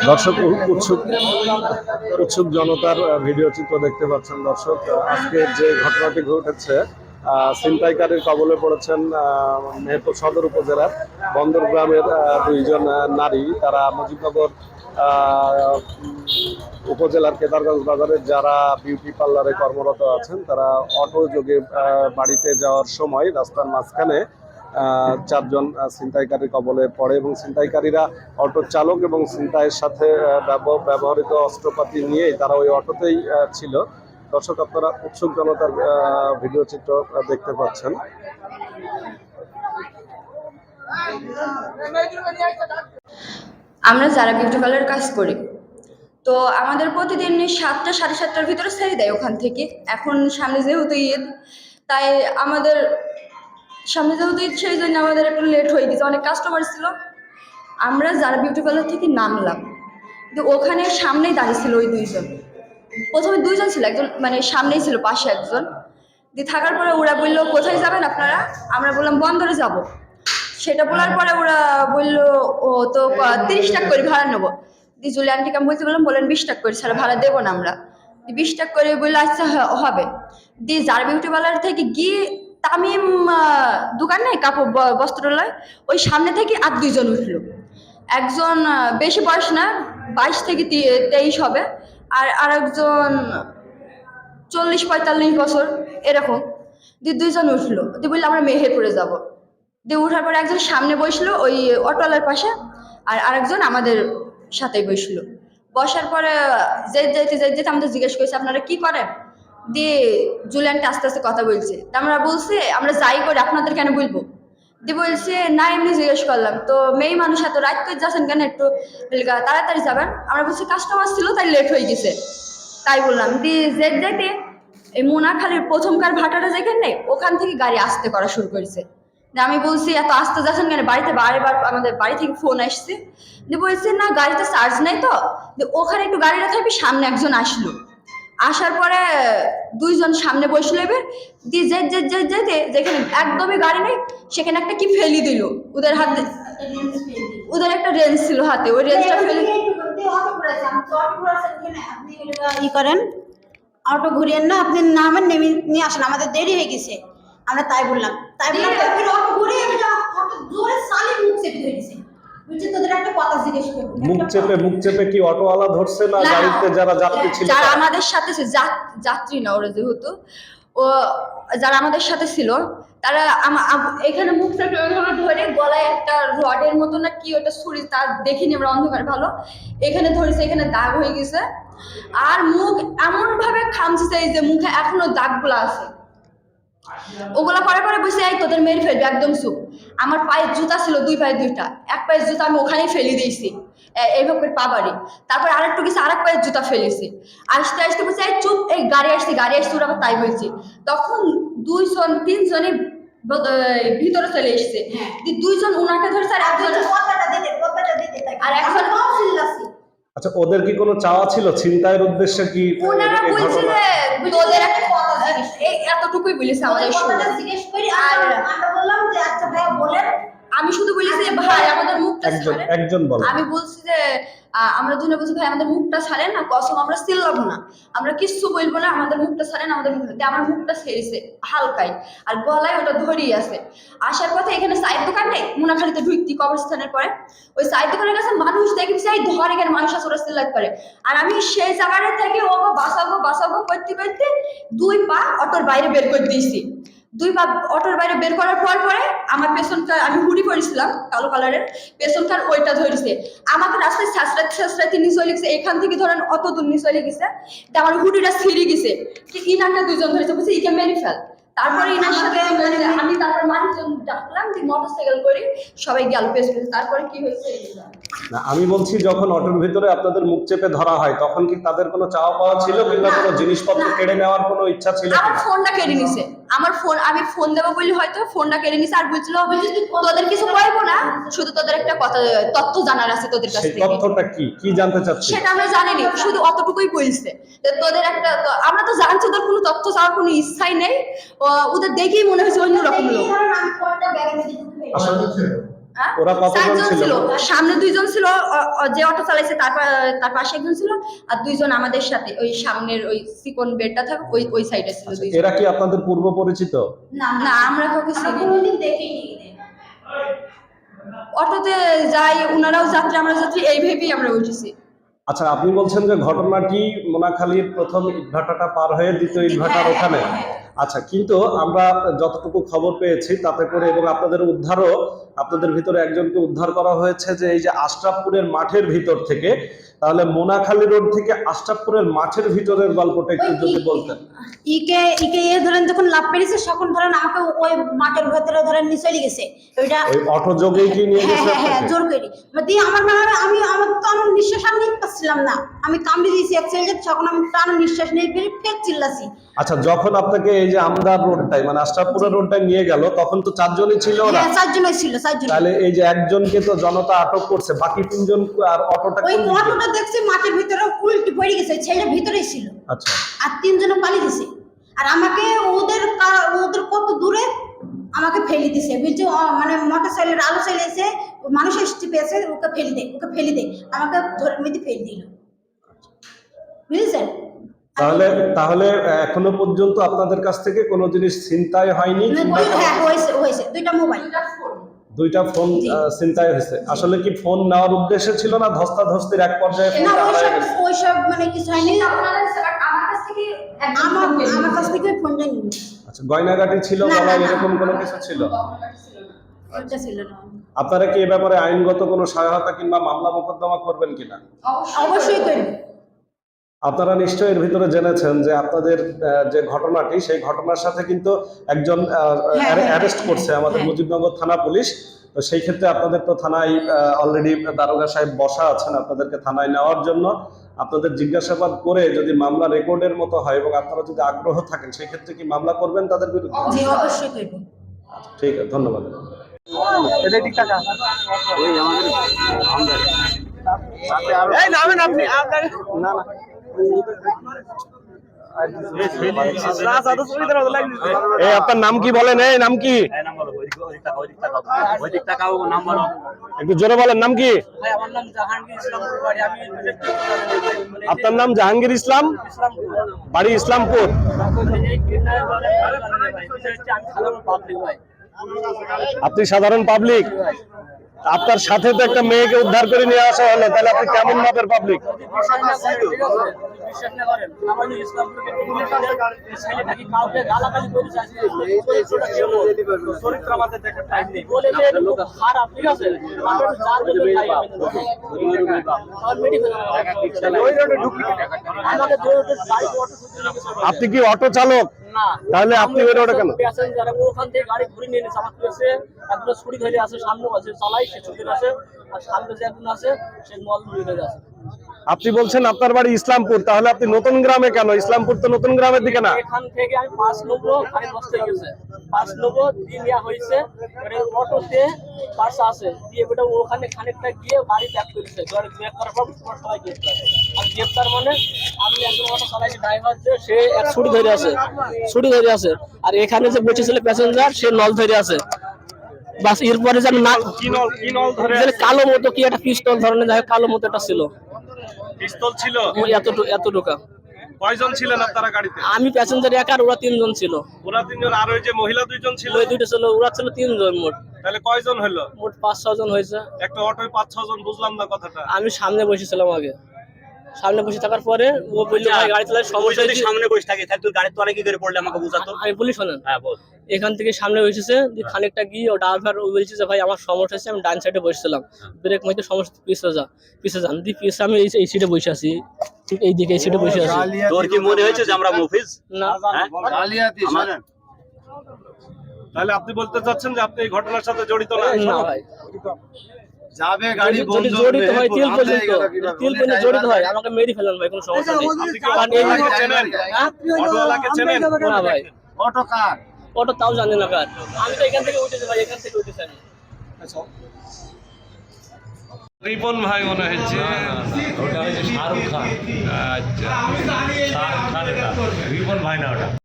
দর্শক উৎসুক উৎসুক জনতার ভিডিও চিত্র দেখতে পাচ্ছেন। দর্শক আজকে যে ঘটনাটি ঘটেছে, ছিনতাইকারীর কবলে পড়েছেন মেহেরপুর সদর উপজেলার বন্দর গ্রামের দুইজন নারী। তারা মুজিবনগর উপজেলার কেদারগঞ্জ বাজারের যারা বিউটি পার্লারে কর্মরত আছেন, তারা অটো যোগে বাড়িতে যাওয়ার সময় রাস্তার মাঝখানে চারজন ছিনতাইকারীর কবলে পড়ে এবং ছিনতাইকারীরা অটো চালক এবং ছিনতাইয়ের সাথে ব্যবহৃত অস্ত্রপাতি নিয়েই তারা ওই অটোতেই ছিল। দর্শক, আপনারা উৎসুক জনতার ভিডিও চিত্র দেখতে পাচ্ছেন। আমরা যারা বিউটি পার্লার কাজ করি, তো আমাদের প্রতিদিন 7টা সাড়ে 7টার ভিতরে ছেড়ে দেয় ওখান থেকে। এখন সামনে যেহেতু ঈদ, তাই আমাদের সামনে যেহেতু ঈদ, সেই জন্য আমাদের একটু লেট হয়ে গেছে। অনেক কাস্টমার ছিল। আমরা যারা বিউটি পার্লার থেকে নামলাম, কিন্তু ওখানে সামনেই দাঁড়িয়ে ছিল ওই দুইজন। প্রথমে দুইজন ছিল, একজন মানে সামনেই ছিল, পাশে একজন। দিয়ে থাকার পরে ওরা বললো, কোথায় যাবেন আপনারা? আমরা বললাম বন্দরে যাব। সেটা বলার পরে ওরা বললো, ও তো 30 টাকা করে ভাড়া নেবো। দিয়ে জুলি আন্টিকে আমি বললাম, বলেন 20 টাকা করে ছাড়া ভাড়া দেবো না আমরা। 20 টাকা করে বললো, আচ্ছা হবে। দিয়ে যার বিউটি পার্লার থেকে গিয়ে তামিম দোকান নেই কাপড় বস্ত্রালয়, ওই সামনে থেকে আর দুইজন উঠলো। একজন বেশি বয়স না, 22 থেকে 23 হবে, আর আরেকজন 40-45 বছর এরকম। দিয়ে দুইজন উঠলো, দিয়ে বললো আমরা মেহেরপুরে যাব। দিয়ে উঠার পরে একজন সামনে বসলো ওই অটোওয়ালার পাশে, আর আরেকজন আমাদের সাথেই বসলো। বসার পরে যেতে আমাদের জিজ্ঞেস করছে, আপনারা কি করেন? দিয়ে জুলিয়ানটা আস্তে আস্তে কথা বলছে। আমরা বলছি আমরা যাই করি, আপনাদের কেন বলবো? দিয়ে বলছে না, এমনি জিজ্ঞেস করলাম। তো মেয়ে মানুষ এত রাত করে যাচ্ছেন কেন, একটু তাড়াতাড়ি যাবেন। আমরা বলছি কাস্টমার ছিল তাই লেট হয়ে গেছে, তাই বললাম। দিয়ে যেতে এই মোনাখালীর প্রথমকার ভাটাটা যেখানে, ওখান থেকে গাড়ি আসতে করা শুরু করেছে। আমি বলছি এত আসতে যাচ্ছেন কেন? বাড়িতে বারবার আমাদের বাড়ি থেকে ফোন আসছে। দিয়ে বলছে না, গাড়িতে চার্জ নেই। তো ওখানে একটু গাড়িটা থাকবে, সামনে একজন আসলো। আসার পরে দুইজন সামনে বসলো। এবার দিয়ে যেতে যেখানে একদমই গাড়ি নেই, সেখানে একটা কি ফেলি দিল ওদের হাতে। ওদের একটা রেঞ্জ ছিল হাতে, ওই রেঞ্জটা ফেলে ই করেন, অটো ঘুরিয়েন না, আপনি নামেন, নেমে নিয়ে আসেন, আমাদের দেরি হয়ে গেছে। আমরা তাই বললাম অটো ঘুরিয়ে জোরে সালি মুখ চেপে ধরেছে। তোদের একটা কথা জিজ্ঞেস করবো, মুখ চেপে কি অটোওয়ালা ধরছে না গাড়িতে যারা যাত্রী ছিল? যারা আমাদের সাথে যাত্রী না, ওরা যেহেতু ও যারা আমাদের সাথে ছিল, তারা এখানে মুখ চেপে ধরে গলায় একটা রডের মতো না কি ওটা ছুরি, তার দেখিনি আমরা অন্ধকার ভালো, এখানে ধরেছে, এখানে দাগ হয়ে গেছে। আর মুখ এমন ভাবে খামছে যে মুখে এখনো দাগগুলো আছে। ওগুলা করার পরে বসে, এই তোদের মেরে ফেলবে একদম চুপ। আমার পায়ের জুতা ছিল, দুই পায়ে দুইটা, এক পায়ের জুতা আমি ওখানেই ফেলে দিয়েছি এইভাবে পা বাড়ি। তারপর আরেকটু গেছে, আরেক পায়ের জুতা ফেলেছি। আসতে আসতে বলছে এই চুপ, এই গাড়ি আসছে ওরা আবার তাই বলছি। তখন দুইজন তিনজনে ভিতরে চলে এসছে। দুইজন ওনাকে ধরেছে, আর একজন আর একজন। আচ্ছা, ওদের কি কোনো চাওয়া ছিল ছিনতাইয়ের উদ্দেশ্যে? কি ওনারা বলছে যে তোদের একটা কথা এই এতটুকুই বলেছে আমাদের শুনে। আর আমরা বললাম যে আচ্ছা ভাই বলেন। আমি শুধু বলেছি যে ভাই আমাদের মুখটা ছাড়েন। একজন বলে, আমি বলছি যে আমরা দুজনে বলছি ভাই আমাদের মুখটা ছাড়েন না, কসম আমরা চিল্লাবো না, আমরা কিচ্ছু বলবো না, আমাদের মুখটা ছাড়েন, আমাদের মুখটা। আমার মুখটা ছেড়েছে হালকাই, আর গলায় ওটা ধরেই আছে। আসার পথে এখানে চায়ের দোকান নেই, মোনাখালীতে ঢুকতি কবরস্থানের পরে, ওই চায়ের দোকানের কাছে মানুষ দেখি চাই ধরে, এখানে মানুষ আছে, ওরা চিল্লাতে পারে। আর আমি সেই জায়গাটা থেকে ও বাঁচাবো করতে করতে দুই পা অটোর বাইরে বের করে দিয়েছি। দুই পা অটোর বাইরে বের করার পরে আমার পেছনকার, আমি হুডি পরেছিলাম কালো কালারের, পেছনকার ওইটা ধরেছে। আমাকে রাস্তায় ছাঁচড়াতে নিয়ে চলে গেছে, এখান থেকে ধরেন অত দূর নিয়ে চলে গেছে। আমার হুডিটা ছিঁড়ে গেছে, কি ইনাকে দুজন ধরেছে, বলছে ইকে মেরে ফেল। তারপরে ইনার সাথে আমি তারপর মানুষজন ডাকলাম, যে মোটরসাইকেল করে সবাই গেল পেছনে। তারপরে কি হয়েছে না, আমি বলছি যখন অটোর ভিতরে আপনাদের মুখ চেপে ধরা হয়, তখন কি তাদের কোনো চাওয়া পাওয়া ছিল কিংবা কোনো জিনিসপত্র কেড়ে নেওয়ার কোনো ইচ্ছা ছিল? আমার ফোনটা কেড়ে নিছে, আমার ফোন, আমি ফোন দেবো বলি হয়তো ফোনটা কেড়ে নিছে। আর বলছিল তোদের কিছু বলবো না, শুধু তোদের একটা কথা তথ্য জানার আছে তোদের কাছ থেকে। তথ্যটা কি জানতে চাচ্ছি? সেটা আমরা জানিনি, শুধু অতটুকুই বলছে তোদের একটা। আমরা তো জানছি ওদের কোনো তথ্য চাওয়ার কোনো ইচ্ছাই নেই, ওদের দেখেই মনে হয়েছে অন্যরকম লোক। হ্যাঁ? ওরা কতজন চারজন ছিল? ছিল, সামনে 2 জন ছিল, যে অটো চালাইছে তার পাশে একজন ছিল, আর 2 জন আমাদের সাথে ওই সামনের ওই চিকন বেডটা থাকে ওই সাইডে ছিল 2 জন। এরা কি আপনাদের পূর্ব পরিচিত? না, আমরা কাউকে আমরা চিনি না। কোনোদিন দেখিনি এদের। অটোতে যাই, ওনারাও যাত্রী আমরা যাত্রী, এই ভেবেই আমরা উঠেছি। আচ্ছা, আপনি বলছেন যে ঘটনাটি মোনাখালীর প্রথম ইটভাটাটা পার হয়ে দ্বিতীয় ইটভাটার হ্যাঁ, ওখানে। হ্যাঁ। আচ্ছা, কিন্তু আমরা যতটুকু খবর পেয়েছি তাতে করে, এবং আপনাদের উদ্ধারও, আপনাদের ভিতরে একজনকে উদ্ধার করা হয়েছে যে এই যে আশরাফপুরের মাঠের ভিতর থেকে, তাহলে মোনাখালী রোড থেকে আশরাফপুরের মাঠের ভিতরের গল্পটা একটু যদি বলতেন। ইকে এ ধরেন যখন লাভ পেরেছে তখন ধরেন আমাকে ওই মাঠের ভেতরে ধরেন নিয়ে চলে গেছে ওইটা। ওই অটো যোগেই কি নিয়ে হ্যাঁ গেছে হ্যাঁ হ্যাঁ, আপনাকে? জোর করে দিয়ে আমার মনে হয় আমার নিঃশ্বাস আমি নিতে পারছিলাম না, আমি কামড়ে দিয়েছি অ্যাক্সিডেন্ট, তখন আমি টান নিঃশ্বাস নিয়ে ফের চিল্লাছি। আচ্ছা, যখন আপনাকে এই যে আমদার রোডটাই মানে আশরাফপুরের রোডটাই নিয়ে গেল, তখন তো 4 জনই ছিল ওরা। হ্যাঁ, 4 জনই ছিল, 4 জন। তাহলে এই যে একজনকে তো জনতা আটক করছে, বাকি 3 জন আর অটোটা ওই কোন দিকে? অটোটা দেখছি মাঠের ভিতরে উল্টি পড়ে গেছে, ছেলের ভিতরেই ছিল, আচ্ছা, আর 3 জন পালিয়ে গেছে। আর আমাকে ওদের কত দূরে আমাকে ফেলে দিছে, বলছে মানে মোটর সাইকেলের আলো চলে এসে মানুষ এসে পেয়েছে, ওকে ফেলে দে আমাকে ধরে মেয়েতে ফেলে দিল, বুঝেছেন? তাহলে তাহলে এখনো পর্যন্ত আপনাদের কাছ থেকে কোনো জিনিস ছিনতাই হয়নি? হ্যাঁ, হয়েছে 2টা মোবাইল, 2টা ফোন জি। ছিনতাই হয়েছে। আসলে কি ফোন নেওয়ার উদ্দেশ্য ছিল না ধস্তাধস্তির এক পর্যায়ে না ফোনটা হারিয়ে গেছে? ওইসব মানে কিছু হয়নি, আমার কাছ থেকে আমার কাছ থেকে ফোনটা নিয়ে আচ্ছা, গয়নাগাটি ছিল, না, গলায় না, না। এরকম কোনো কিছু ছিল? ওইটা ছিল না। আপনারা কি এ ব্যাপারে আইনগত কোনো সহায়তা কিংবা মামলা মোকদ্দমা করবেন কিনা? অবশ্যই করবো। আপনারা নিশ্চয়ই এর ভিতরে জেনেছেন যে আপনাদের যে ঘটনাটি, সেই ঘটনার সাথে কিন্তু একজন হ্যাঁ। অ্যারেস্ট করছে আমাদের হ্যাঁ। মুজিবনগর থানা পুলিশ। তো সেই ক্ষেত্রে আপনাদের তো থানায় অলরেডি দারোগা সাহেব বসা আছেন আপনাদেরকে থানায় নেওয়ার জন্য। আপনাদের জিজ্ঞাসাবাদ করে যদি মামলা রেকর্ডের মতো হয় এবং আপনারা যদি আগ্রহ থাকেন, সেই ক্ষেত্রে কি মামলা করবেন তাদের বিরুদ্ধে? জি, অবশ্যই করবো। ঠিক আছে, ধন্যবাদ। এই আপনার নাম কি বলেন? এই নাম কি? একটু জোরে বলেন, নাম কি? আপনার নাম জাহাঙ্গীর ইসলাম, বাড়ি ইসলামপুর। আপনি সাধারণ পাবলিক? আপনার সাথে তো একটা মেয়েকে উদ্ধার করে নিয়ে আসা হলো, তাহলে আপনি কেমন মাপের পাবলিক? আপনি কি অটো চালক? তাহলে আপনি ওই রোডে কেন? ওখান থেকে গাড়ি ঘুরে নিয়ে নিয়েছে আমার কাছে, একদম ছুরি ধরে আছে, সামনে আছে চালাই, সে ছুরি আছে, আর সামনে যে একজন আছে সে মল ধরে ধরে আছে। আপনি বলছেন আপনার বাড়ি ইসলামপুর, তাহলে আপনি নতুন গ্রামে কেন? ইসলামপুর তো নতুন গ্রামের দিকে না। এখান থেকে আমি 5 নেবো, গাড়ি নষ্ট হয়ে গেছে, 5 নেবো দিয়ে নেওয়া হয়েছে, অটোতে পার্স আছে দিয়ে বেটা ওখানে খানিকটা গিয়ে বাড়ি ব্যাক করেছে, গাড়ি ব্যাক করার পর সবাই গ্রেফতার। আর গ্রেফতার মানে আমি একজন অটো চালাইছি, ড্রাইভার যে সে এক ছুরি ধরে আছে, আর এখানে যে বসেছিল প্যাসেঞ্জার সে নল ধরে আছে। বাস এরপরে যেন না কি নল ধরে? কালো মতো কি একটা পিস্তল ধরনের, যাই হোক কালো মতো একটা ছিল, পিস্তল ছিল? এতটুকু। কয়জন ছিলেন আপনারা গাড়িতে? আমি প্যাসেঞ্জার একা, আর ওরা 3 জন ছিল। ওরা 3 জন, আর ওই যে মহিলা 2 জন ছিল? ওই 2টা ছিল, ওরা ছিল 3 জন মোট। তাহলে কয়জন হলো? মোট 5-6 জন হয়েছে। একটা অটোয় 5-6 জন, বুঝলাম না কথাটা। আমি সামনে বসেছিলাম, আগে সামনে বসে থাকার পরে ও বললো ভাই গাড়ি চালায় সমস্যা হয়েছে। সামনে বসে থাকে তাহলে তুই গাড়ি তোরা কি করে পড়লে আমাকে বুঝাতো। আমি বলি শোনেন, হ্যাঁ বল। এখান থেকে সামনে বসেছে, খানিকটা গিয়ে ও ড্রাইভার ও বলছে যে ভাই আমার সমস্যা হয়েছে, আমি ডান সাইডে বসেছিলাম, ব্রেক মাইতে সমস্যা, পিছে যান দিয়ে পিছে আমি এই সিটে বসে আছি, ঠিক এই দিকে এই সিটে বসে আছি। তোর কি মনে হয়েছে যে আমরা মুফিজ? না, তাহলে আপনি বলতে চাচ্ছেন যে আপনি এই ঘটনার সাথে জড়িত না? না ভাই, যাবে গাড়ি যদি বন্ধ জড়িত হয় তিল পর্যন্ত, তিল পর্যন্ত হবে জড়িত হয় আমাকে মেরে ফেলেন ভাই, কোনো সমস্যা নেই। আপনি কি অটোওয়ালাকে চেনেন? অটোওয়ালাকে চেনেন? না ভাই, অটো কার? অটো তাও জানি না কার। আমি তো এখান থেকে উঠেছি ভাই, এখান থেকে উঠেছি আমি। রিপন ভাই মনে হচ্ছে। ওটা হচ্ছে শাহরুখ খান। আচ্ছা, শাহরুখ খান, এটা রিপন ভাই না ওটা।